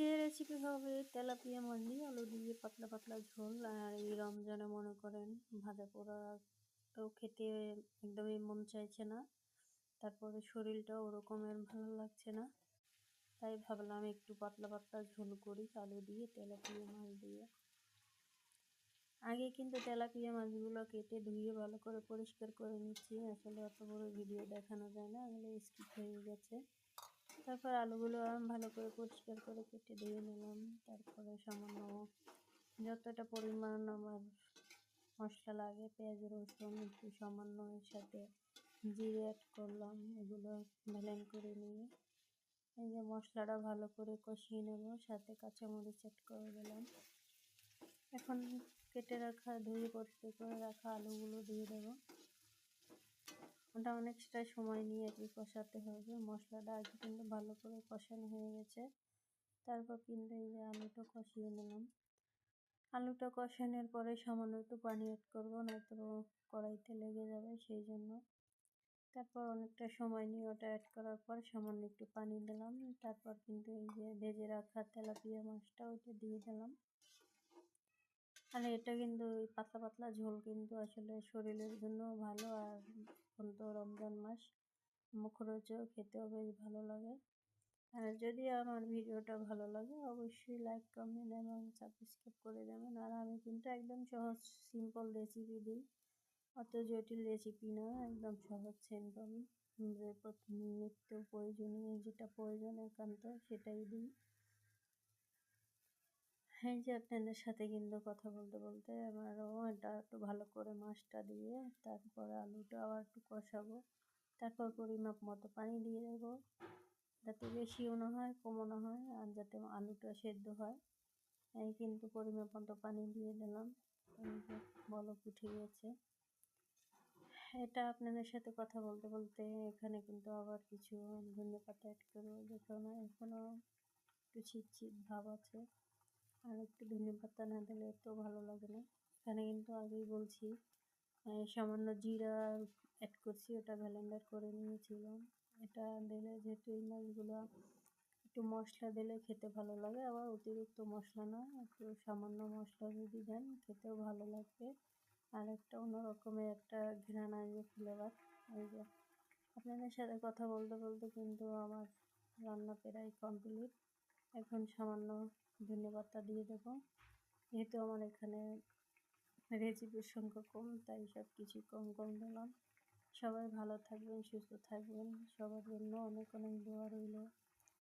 আজকে রেসিপি হবে তেলাপিয়া মাছ দিয়ে আলু দিয়ে পাতলা পাতলা ঝোল। আর এই রমজানে মনে করেন ভাজা পোড়া তো খেতে একদমই মন চাইছে না, তারপরে শরীরটাও ওরকমের ভালো লাগছে না, তাই ভাবলাম একটু পাতলা পাতলা ঝোল করি আলু দিয়ে তেলাপিয়া মাছ দিয়ে। আগে কিন্তু তেলাপিয়া মাছগুলো কেটে ধুয়ে ভালো করে পরিষ্কার করে নিচ্ছি, আসলে অত বড় ভিডিও দেখানো যায় না, এগুলো স্কিপ হয়ে গেছে। তারপর আলুগুলো ভালো করে পরিষ্কার করে কেটে ধুয়ে নিলাম। তারপরে সামান্য যতটা পরিমাণ আমার মশলা লাগে, পেঁয়াজ রসুন একটু সামান্য, এর সাথে জিরে অ্যাড করলাম। এগুলো ব্লেন্ড করে নিয়ে এই যে মশলাটা ভালো করে কষিয়ে নেব, সাথে কাঁচামরিচ অ্যাড করে দিলাম। এখন কেটে রাখা ধুয়ে পরিষ্কার করে রাখা আলুগুলো দিয়ে দেবো। ওটা অনেকটা সময় নিয়ে আর কি কষাতে হবে। মশলাটা আগে কিন্তু ভালো করে কষানো হয়ে গেছে, তারপর কিন্তু এই যে আলুটা কষিয়ে নিলাম। আলুটা কষানোর পরে সামান্য একটু পানি অ্যাড করবো, নয়তো কড়াইতে লেগে যাবে, সেই জন্য। তারপর অনেকটা সময় নিয়ে ওটা অ্যাড করার পর সামান্য একটু পানি দিলাম। তারপর কিন্তু এই যে ভেজে রাখা তেলাপিয়া মাছটা ওইটা দিয়ে দিলাম। আর এটা কিন্তু ওই পাতলা পাতলা ঝোল কিন্তু আসলে শরীরের জন্য ভালো, আর এখন তো রমজান মাস, মুখরোচক, খেতেও বেশ ভালো লাগে। আর যদি আমার ভিডিওটা ভালো লাগে অবশ্যই লাইক, কমেন্ট এবং সাবস্ক্রাইব করে দেবেন। আর আমি কিন্তু একদম সহজ সিম্পল রেসিপি দিই, অত জটিল রেসিপি না, একদম সহজ সিম্পল, যে নিত্য প্রয়োজনীয় যেটা প্রয়োজন একান্ত সেটাই দিই। এই যে আপনাদের সাথে কিন্তু কথা বলতে বলতে আমারও এটা একটু ভালো করে মাছটা দিয়ে তারপরে আলুটা আবার একটু কষাবো। তারপর পরিমাপ মতো পানি দিয়ে দেবো, যাতে বেশিও না হয় কমও না হয়, আর যাতে আলুটা সেদ্ধ হয়। এই কিন্তু পরিমাপ মতো পানি দিয়ে দিলাম, বলক উঠে গেছে। এটা আপনাদের সাথে কথা বলতে বলতে এখানে কিন্তু আবার কিছু ধনেপাতা অ্যাড করবো, দেখুন এখনও একটু ছিটছিট ভাব আছে, আর একটু ধনেপাতা না দিলে তো ভালো লাগে না। এখানে কিন্তু আগেই বলছি সামান্য জিরা অ্যাড করছি, ওটা ব্লেন্ডার করে নিয়েছিলাম। এটা দিলে যেহেতু এই মাছগুলো একটু মশলা দিলে খেতে ভালো লাগে, আবার অতিরিক্ত মশলা না, একটু সামান্য মশলা যদি দেন খেতেও ভালো লাগবে, আর একটা অন্যরকমের একটা ঘ্রাণ আসবে, ফ্লেভার। এই যে আপনাদের সাথে কথা বলতে বলতে কিন্তু আমার রান্না প্রায় কমপ্লিট। এখন সামান্য ধনেপাতা দিয়ে দেবো, যেহেতু আমার এখানে রেসিপির সংখ্যা কম, তাই সব কিছু কম কম দিলাম। সবাই ভালো থাকবেন, সুস্থ থাকবেন, সবার জন্য অনেক অনেক দোয়া রইল।